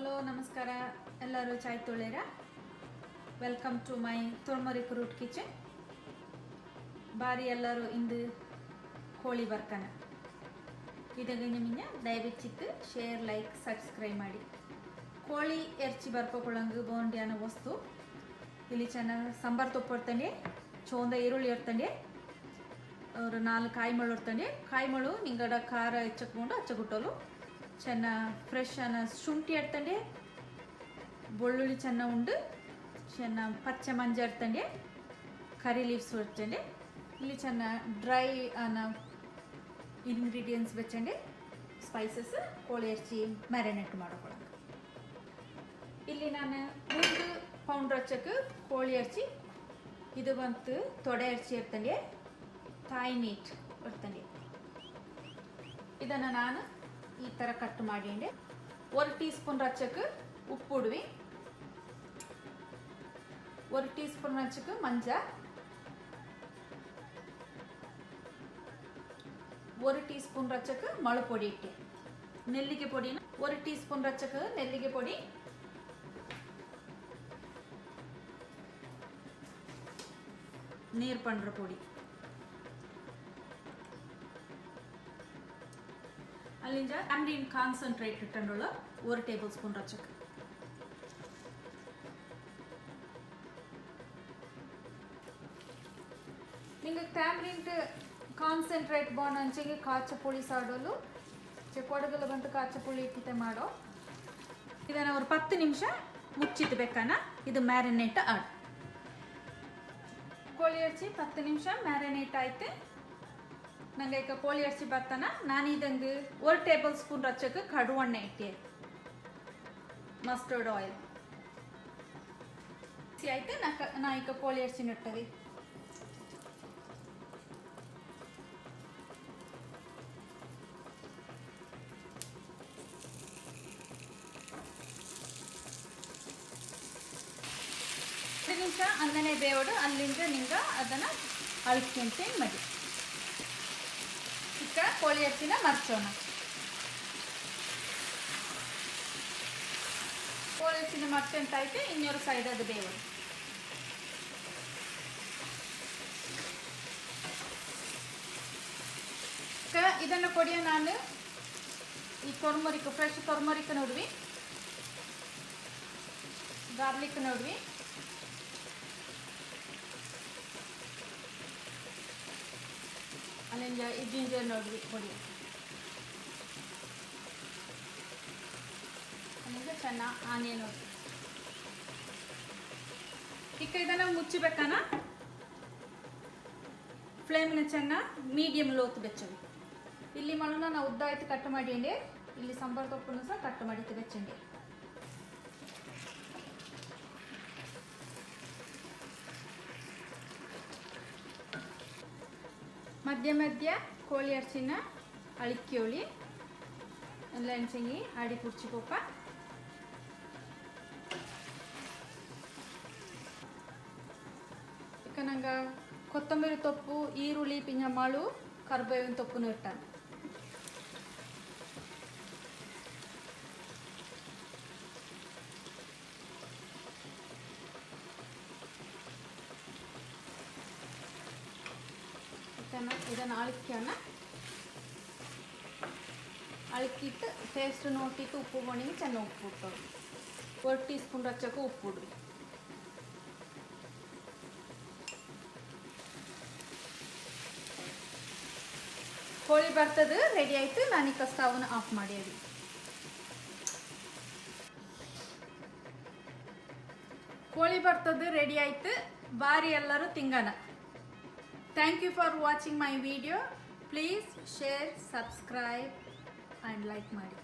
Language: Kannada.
ಹಲೋ ನಮಸ್ಕಾರ ಎಲ್ಲರೂ ಚಾಯ್ ತೊಳೆರ welcome to my turmeric root kitchen ಬಾರಿ ಎಲ್ಲರೂ ಇಂದು ಕೋಳಿ ಬರ್ಕನ ಇದಾಗ ನಿಮಗೆ ದಯವಿಟ್ಟು ಶೇರ್ ಲೈಕ್ ಸಬ್ಸ್ಕ್ರೈಬ್ ಮಾಡಿ ಕೋಳಿ ಎರ್ಚಿ ಬರ್ಕೊಳ್ಳಂಗೆ ಬೋಂಡಿಯಾನ ವಸ್ತು ಇಲ್ಲಿ ಚೆನ್ನಾಗಿ ಸಾಂಬಾರು ತೊಪ್ಪು ಇರ್ತಂಡೆ ಚೋಂದ ಈರುಳ್ಳಿ ಇರ್ತಂಡೆ ಅವರು 4 ಕಾಯಿಮಳು ಇರ್ತಂಡೆ ಕಾಯಿಮಳು ನಿಂಗಡ ಖಾರ ಹೆಚ್ಚಕೊಂಡು ಹಚ್ಚಗುಟ್ಟಲು ಚೆನ್ನ ಫ್ರೆಶ್ ಅನ್ನ ಶುಂಠಿ ಇರ್ತಂಡೆ ಬೆಳ್ಳುಳ್ಳಿ ಚೆನ್ನ ಉಂಡು ಚೆನ್ನ ಪಚ್ಚೆ ಮಂಜ ಇರ್ತಂಡೆ ಕರಿ ಲೀವ್ಸ್ ಇರ್ತಂಡೆ ಇಲ್ಲಿ ಚೆನ್ನ ಡ್ರೈ ಅನ್ನ ಇಂಗ್ರೀಡಿಯೆಂಟ್ಸ್ ಬೆಚ್ಚಂಡೆ ಸ್ಪೈಸಸ್ ಕೋಳಿ ಎರ್ಚಿ ಮ್ಯಾರಿನೇಟ್ ಮಾಡ್ಕೊಳ್ಳೋದು ಇಲ್ಲಿ ನಾನು 3 ಪೌಂಡ್ ಹಚ್ಚಕ್ಕೆ ಕೋಳಿ ಎರ್ಚಿ ಇದು ಬಂತು ತೊಡೆ ಎರ್ಚಿ ಇರ್ತಂಡೆ ಥಾಯ್ ಮೀಟ್ ಇರ್ತಂಡೆ ಇದನ್ನು ನಾನು ಈ ಥರ ಕಟ್ ಮಾಡಿಂಡೆ 1 ಟೀ ಸ್ಪೂನ್ ಹಚ್ಚಕ್ಕೆ ಉಪ್ಪು ಉಡ್ವಿ 1 ಟೀ ಸ್ಪೂನ್ ಹಚ್ಚಕ್ಕೆ ಮಂಜ 1 ಟೀ ಸ್ಪೂನ್ ಹಚ್ಚಕ್ಕೆ ಮಳು ಪೊಡಿ ಇಟ್ಟೆ ನೆಲ್ಲಿಗೆ ಪೊಡಿನ 1 ಟೀ ಸ್ಪೂನ್ ಹಚ್ಚಕ್ಕೆ ನೆಲ್ಲಿಗೆ ಪೊಡಿ ನೀರು ಪಂಡ್ರ ಪೊಡಿ ಅಲ್ಲಿಂದ ಟ್ಯಾಮರಿನ್ ಕಾನ್ಸಂಟ್ರೇಟ್ ಇಟ್ಟಂಡೋಳು 1 ಟೇಬಲ್ ಸ್ಪೂನ್ ಹಚ್ಚಕ್ಕೆ ನಿಮಗೆ ಟ್ಯಾಮರಿನ್ ಕಾನ್ಸಂಟ್ರೇಟ್ ಬಾನ್ ಅಂಚೆಗೆ ಕಾಚಪುಳಿ ಸಾಡೋಲು ಕೊಡಗಲು ಬಂತು ಕಾಚಪುಳಿ ಇಟ್ಟಿತೆ ಮಾಡೋ ಇದನ್ನು ಅವ್ರು 10 ನಿಮಿಷ ಮುಚ್ಚಿಟ್ಟು ಬೇಕನ್ನ ಇದು ಮ್ಯಾರಿನೇಟ್ ಆಡ್ ಕೋಳಿ ಎರ್ಚಿ 10 ನಿಮಿಷ ಮ್ಯಾರಿನೇಟ್ ಆಯ್ತು ನಂಗೆ ಈಗ ಕೋಳಿ ಎರ್ಚಿ ಬರ್ತಾನ ನಾನು ಇದಂಗೆ 1 ಟೇಬಲ್ ಸ್ಪೂನ್ ಹಚ್ಚಕ್ಕೆ ಕಡುವಣ್ಣೆ ಇಟ್ಟೆ ಮಸ್ಟರ್ಡ್ ಆಯಿಲ್ ಆಯ್ತು ನಾ ಈಗ ಕೋಳಿ ಎರ್ಚಿ ಇಟ್ಟವಿ ನಿಮಿಷ ಅಂದನೆ ಬೇವಡು ಅಲ್ಲಿಂದ ನಿಂಗೆ ಅದನ್ನು ಅಳಿಸ್ಕೊಂತೆ ಮದಿ ಈಗ ಕೋಳಿ ಎರ್ಚಿನ ಮರ್ಚೋಣ ಕೋಳಿ ಎರ್ಚಿನ ಮರ್ಚಂತ ಐತೆ ಇನ್ನೊಂದು ಸೈಡ್ ಅದು ಬೇವಡು ಇದನ್ನು ಕೊಡಿಯ ನಾನು ಈ ಟರ್ಮರಿಕ್ ಫ್ರೆಶ್ ಟರ್ಮರಿಕ್ ನೋಡ್ವಿ ಗಾರ್ಲಿಕ್ ನೋಡ್ವಿ ಅಲ್ಲಿಂದ ಈ ಜಿಂಜರ್ ನೋಡ್ರಿ ಕೊಡಿ ಅಲ್ಲಿಂದ ಚೆನ್ನಾಗಿ ಆನಿಯನ್ ನೋಡ್ರಿ ಈಗ ಇದನ್ನು ಮುಚ್ಚಬೇಕನ ಫ್ಲೇಮ್ನ ಚೆನ್ನಾಗಿ ಮೀಡಿಯಮ್ ಲೋತ್ ಬೆಚ್ಚವಿ ಇಲ್ಲಿ ಮಣ್ಣನ್ನ ನಾವು ಉದ್ದ ಆಯ್ತು ಕಟ್ ಮಾಡಿಂಡೆ ಇಲ್ಲಿ ಸಾಂಬಾರು ತೊಪ್ಪನ್ನು ಸಹ ಕಟ್ ಮಾಡಿತ್ತು ಬೆಚ್ಚಂಡೆ ಮಧ್ಯ ಮಧ್ಯ ಕೋಳಿ ಎರ್ಚಿನ ಅಳಿಕ್ಕಿಯೋಳಿ ಎಲ್ಲ ಎಣ್ಸಂಗಿ ಆಡಿ ಕುಡ್ಚಿಕೋಪ ಈಗ ನಂಗೆ ಕೊತ್ತಂಬರಿ ತೊಪ್ಪು ಈರುಳ್ಳಿ ಪಿಂಜ ಮಾಳು ಕರ್ಬೇವಿನ ತೊಪ್ಪು ಇಟ್ಟ ಇದನ್ನು ಅಳಿಕಿಟ್ಟು ಟೇಸ್ಟ್ ನೋಟಿಟ್ಟು ಉಪ್ಪು ಬಣ್ಣಿಗೆ ಚೆನ್ನಾಗಿ ಉಪ್ಪು ಇಟ್ಟರು 1 ಟೀ ಸ್ಪೂನ್ ಹಚ್ಚಕ್ಕೆ ಉಪ್ಪು ಇಡ್ರಿ ಕೋಳಿ ಬರ್ತದೆ ರೆಡಿ ಆಯ್ತು ನಾನೀಗ ಸ್ಟವ್ನ ಆಫ್ ಮಾಡಿ ಕೋಳಿ ಬರ್ತದೆ ರೆಡಿ ಆಯ್ತು ಬಾರಿ ಎಲ್ಲರೂ ತಿಂಗನ Thank you for watching my video. Please share, subscribe and like ಮಾಡಿ